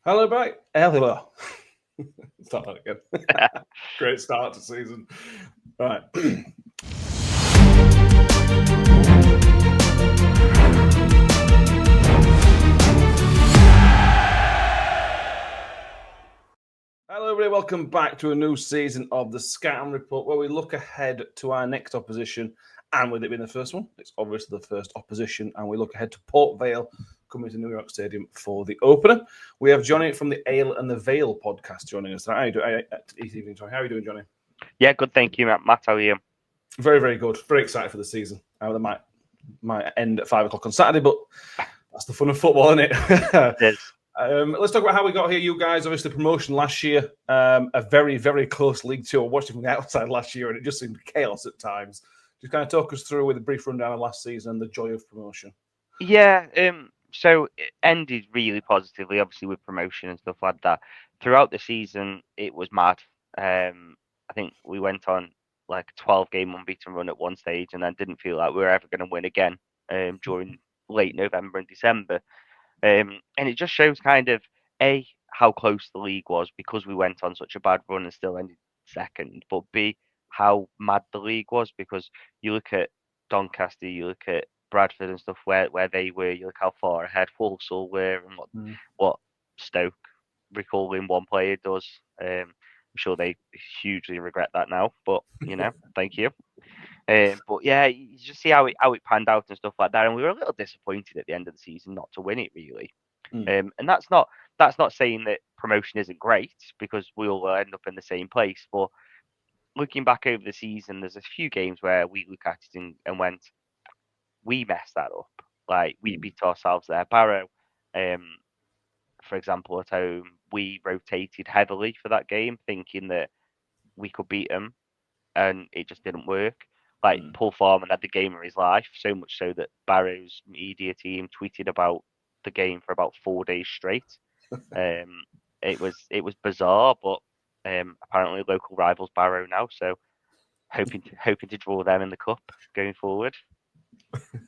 Hello, back. Hello. Start that again. Great start to season. Right. Hello, everybody. Welcome back to a new season of the Scouting Report, where we look ahead to our next opposition. And with it being the first one, it's obviously the first opposition. And we look ahead to Port Vale coming to New York Stadium for the opener. We have Johnny from the Ale and the Vale podcast joining us. How are you doing? How are you doing, Johnny? Yeah, good. Thank you, Matt. How are you? Very, very good. Very excited for the season. They might end at 5 o'clock on Saturday, but that's the fun of football, isn't it? It is. Let's talk about how we got here. You guys, obviously, promotion last year, a very, very close League Two. I watched it from the outside last year, and it just seemed chaos at times. Just kind of talk us through with a brief rundown of last season and the joy of promotion. Yeah. So it ended really positively, obviously with promotion and stuff like that. Throughout the season, it was mad. I think we went on like a 12-game unbeaten run at one stage, and then didn't feel like we were ever going to win again during late November and December. And it just shows kind of how close the league was because we went on such a bad run and still ended second, but B, how mad the league was because you look at Doncaster, you look at Bradford and stuff where they were, you look how far ahead Walsall were and what Stoke recalling one player does. I'm sure they hugely regret that now, but thank you. But yeah, you just see how it panned out and stuff like that, and we were a little disappointed at the end of the season not to win it really. And that's not saying that promotion isn't great because we all end up in the same place. But looking back over the season, there's a few games where we look at it and went, we messed that up. Like we beat ourselves there. Barrow, for example, at home, we rotated heavily for that game, thinking that we could beat them, and it just didn't work. Like Paul Farman had the game of his life, so much so that Barrow's media team tweeted about the game for about 4 days straight. It was bizarre, but apparently local rivals Barrow now, so hoping to draw them in the cup going forward.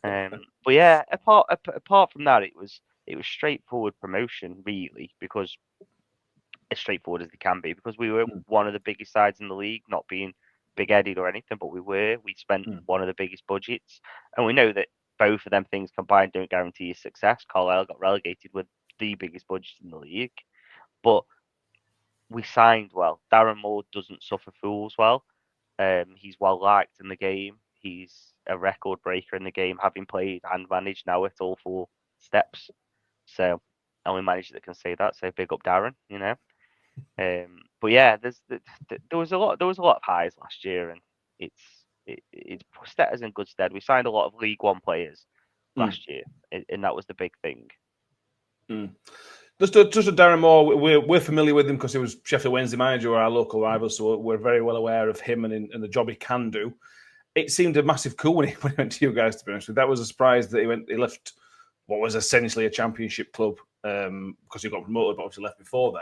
But yeah, apart from that, it was straightforward promotion really, because as straightforward as they can be, because we were one of the biggest sides in the league, not being big-headed or anything, but we spent one of the biggest budgets, and we know that both of them things combined don't guarantee your success. Carlisle got relegated with the biggest budget in the league, but we signed well. Darren Moore doesn't suffer fools well. He's well liked in the game. He's a record breaker in the game, having played and managed now at all 4 steps. So only manager that can say that. So big up Darren, But yeah, there was a lot of highs last year, and it's set us in good stead. We signed a lot of League One players last year, and that was the big thing. Just to Darren Moore, we're familiar with him because he was Sheffield Wednesday manager or our local rival, so we're very well aware of him and the job he can do. It seemed a massive coup when he went to you guys, to be honest with you. That was a surprise that he left what was essentially a championship club because he got promoted, but obviously left before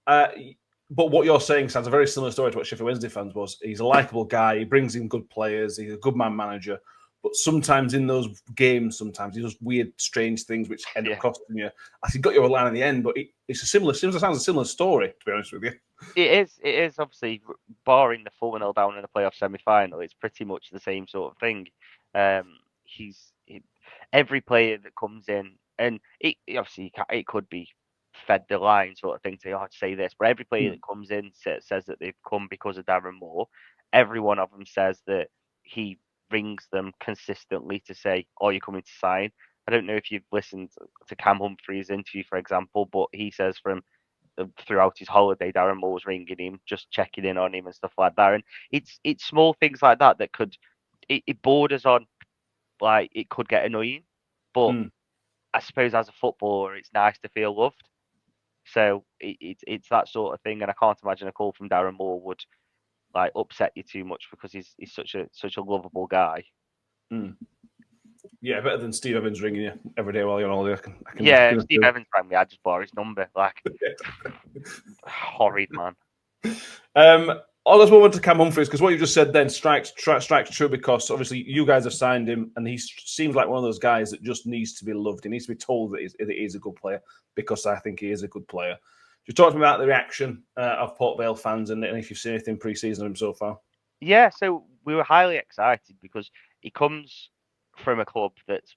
then. But what you're saying sounds a very similar story to what Sheffield Wednesday fans was. He's a likeable guy. He brings in good players. He's a good man manager. But sometimes in those games, he does weird, strange things which end up costing you. I think got you a line in the end, but it's sounds a similar story, to be honest with you. It is obviously, barring the 4-0 down in the playoff semi-final, it's pretty much the same sort of thing. Every player that comes in, and it could be fed the line sort of thing to say this, but every player that comes in says that they've come because of Darren Moore. Every one of them says that he rings them consistently to say, "Are you coming to sign?" I don't know if you've listened to Cam Humphry's interview, for example, but he says throughout his holiday, Darren Moore was ringing him, just checking in on him and stuff like that. And it's small things like that could it borders on, like, it could get annoying, but I suppose as a footballer, it's nice to feel loved. So it's that sort of thing, and I can't imagine a call from Darren Moore would like upset you too much because he's such a lovable guy. Yeah, better than Steve Evans ringing you every day while you're on holiday. If Steve Evans rang me, I'd just borrow his number. Like, horrid man. let's move on to Cam Humphries, because what you just said then strikes true, because obviously you guys have signed him and he seems like one of those guys that just needs to be loved. He needs to be told that he's a good player, because I think he is a good player. Just talk to me about the reaction of Port Vale fans and if you've seen anything pre-season of him so far. Yeah, so we were highly excited because he comes from a club that's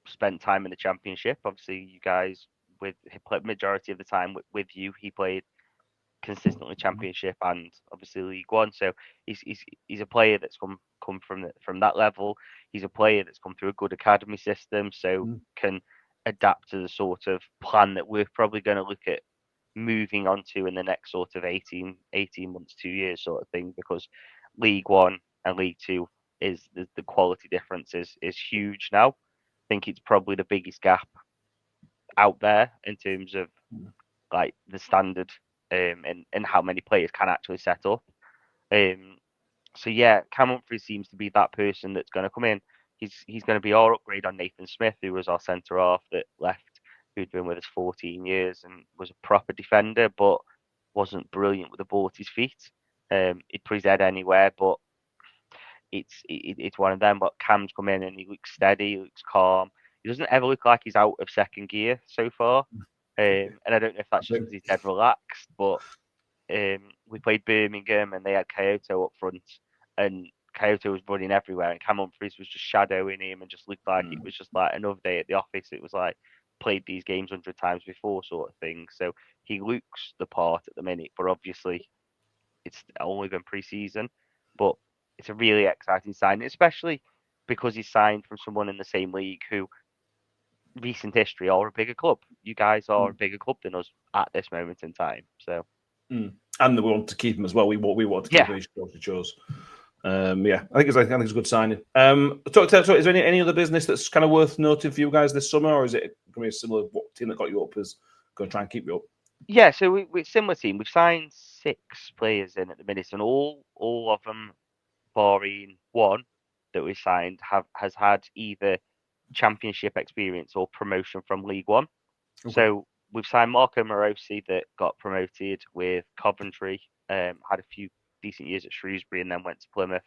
spent time in the Championship. Obviously, you guys, he played majority of the time with you. He played consistently Championship and obviously League One. So he's a player that's come from that level. He's a player that's come through a good academy system, so can adapt to the sort of plan that we're probably going to look at moving on to in the next sort of 18 months, 2 years sort of thing, because League One and League Two is the quality difference is huge now. I think it's probably the biggest gap out there in terms of like the standard and how many players can actually set up. So yeah, Cam Humphrey seems to be that person that's going to come in. He's going to be our upgrade on Nathan Smith, who was our centre half that left, who'd been with us 14 years and was a proper defender, but wasn't brilliant with the ball at his feet. He'd put his head anywhere, but it's one of them. But Cam's come in and he looks steady, he looks calm. He doesn't ever look like he's out of second gear so far. And I don't know if that's just because he's dead relaxed, but we played Birmingham and they had Kyoto up front, and Kyoto was running everywhere, and Cam Humphries was just shadowing him and just looked like it was just like another day at the office. It was like played these games 100 times before sort of thing. So he looks the part at the minute, but obviously it's only been pre-season. But it's a really exciting signing, especially because he's signed from someone in the same league who recent history are a bigger club. You guys are a bigger club than us at this moment in time. So and we want to keep him as well. We want to keep him. He chose. Yeah, I think it's a good signing. Is there any other business that's kind of worth noting for you guys this summer, or is it going to be a similar team that got you up is going to try and keep you up? Yeah, so we're a similar team. We've signed 6 players in at the minute, and all of them, barring one that we signed, has had either Championship experience or promotion from League One. Okay. So we've signed Marco Morosi that got promoted with Coventry, had a few decent years at Shrewsbury and then went to Plymouth.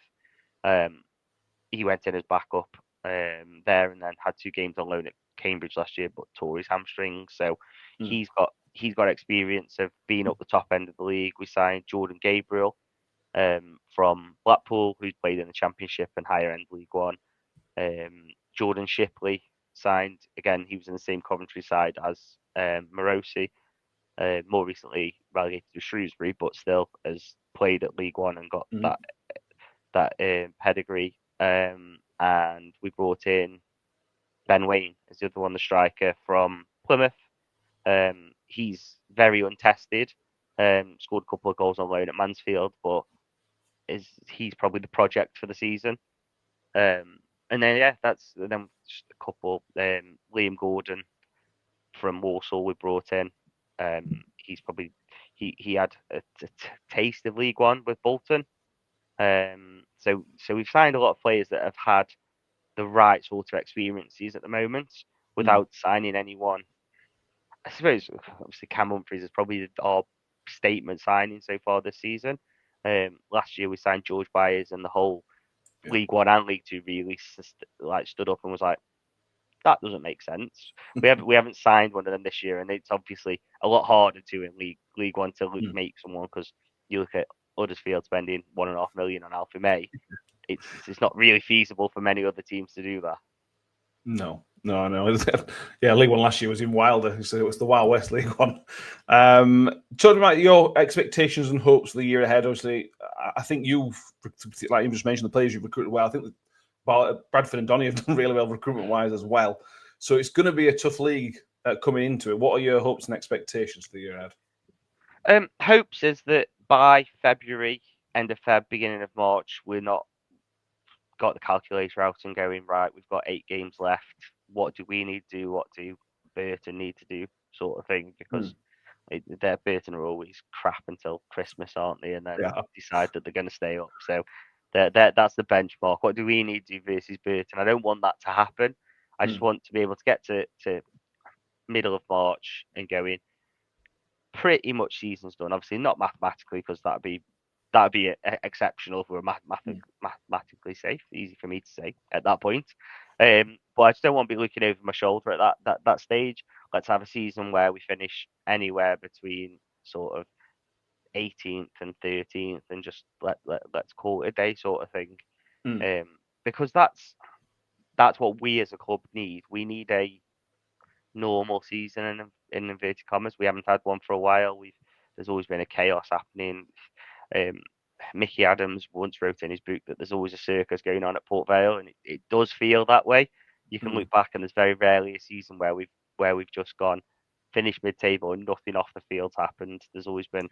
He went in as backup there and then had 2 games on loan at Cambridge last year, but tore his hamstring. So he's got experience of being up the top end of the league. We signed Jordan Gabriel from Blackpool, who's played in the Championship and higher end League One. Jordan Shipley signed again. He was in the same Coventry side as Morosi. More recently relegated to Shrewsbury, but still has played at League One and got that pedigree. And we brought in Ben Wayne as the other one, the striker from Plymouth. He's very untested. Scored a couple of goals on loan at Mansfield, but he's probably the project for the season. And then then just a couple. Liam Gordon from Walsall we brought in. He's probably he had a taste of League One with Bolton. So we've signed a lot of players that have had the right sort of experiences at the moment without signing anyone. I suppose obviously Cam Humphries is probably our statement signing so far this season. Last year we signed George Byers and the whole League One and League Two really stood up and was like, that doesn't make sense. We haven't signed one of them this year, and it's obviously a lot harder to in League One to make someone, because you look at Huddersfield spending £1.5 million on Alfie May. It's not really feasible for many other teams to do that. No. Yeah, League One last year was even wilder. So it was the Wild West League One. Talking about your expectations and hopes for the year ahead, obviously, I think you've, like you just mentioned, the players you've recruited well. I think Bradford and Donny have done really well recruitment-wise as well. So it's going to be a tough league coming into it. What are your hopes and expectations for the year ahead? Hopes is that by February, end of Feb, beginning of March, we're not got the calculator out and going, right, we've got 8 games left. What do we need to do? What do Burton need to do? Sort of thing, because their Burton are always crap until Christmas, aren't they? And then decide that they're going to stay up. So that's the benchmark. What do we need to do versus Burton? I don't want that to happen. I just want to be able to get to middle of March and going, pretty much season's done. Obviously not mathematically, because that'd be that'd be exceptional if we were mathematically safe. Easy for me to say at that point. But I just don't want to be looking over my shoulder at that stage. Let's have a season where we finish anywhere between sort of 18th and 13th, and just let's call it a day, sort of thing. Because that's what we as a club need. We need a normal season in inverted commas. We haven't had one for a while. There's always been a chaos happening. Mickey Adams once wrote in his book that there's always a circus going on at Port Vale, and it does feel that way. You can look back, and there's very rarely a season where we've just gone finished mid-table and nothing off the field's happened. There's always been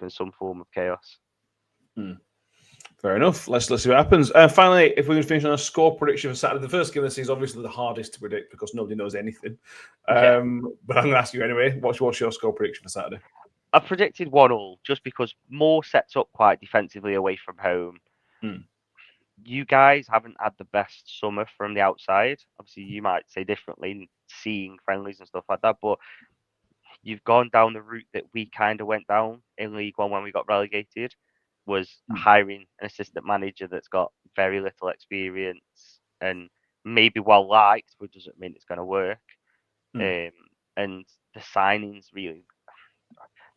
some form of chaos. Fair enough. Let's see what happens. Finally, if we can finish on a score prediction for Saturday, the first game of the season is obviously the hardest to predict because nobody knows anything. But I'm going to ask you anyway. What's your score prediction for Saturday? I predicted 1-1 just because Moore sets up quite defensively away from home. You guys haven't had the best summer from the outside. Obviously, you might say differently, seeing friendlies and stuff like that, but you've gone down the route that we kind of went down in League One when we got relegated, was hiring an assistant manager that's got very little experience and maybe well liked, but doesn't mean it's going to work. And the signings really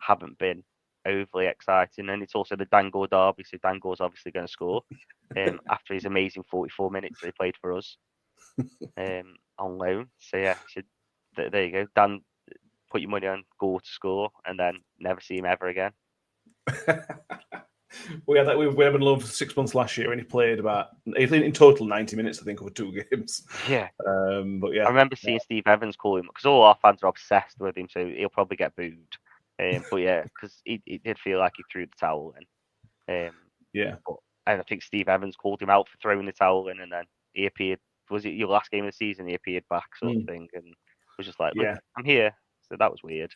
haven't been overly exciting, and it's also the Dangor derby, so Dangor's obviously going to score after his amazing 44 minutes they played for us on loan. So yeah, there you go, Dan. Put your money on Gore to score, and then never see him ever again. We had him on loan for 6 months last year, and he played in total 90 minutes, I think, over 2 games. Yeah, but yeah, I remember seeing Steve Evans call him because all our fans are obsessed with him, so he'll probably get booed. But yeah, because he did feel like he threw the towel in. And I think Steve Evans called him out for throwing the towel in, and then he appeared. Was it your last game of the season? He appeared back, sort of thing, and was just like, "Look, I'm here." So that was weird.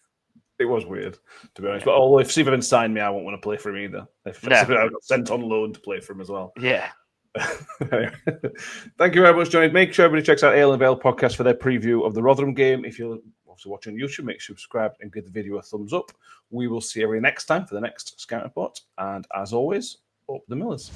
It was weird, to be honest. But although if Steve Evans signed me, I won't want to play for him either. If I got sent on loan to play for him as well. Yeah. Anyway, thank you very much, Johnny. Make sure everybody checks out Ale and Vale podcast for their preview of the Rotherham game. If you're also watching on YouTube, make sure you subscribe and give the video a thumbs up. We will see everybody next time for the next Scout Report. And as always, up the Millers.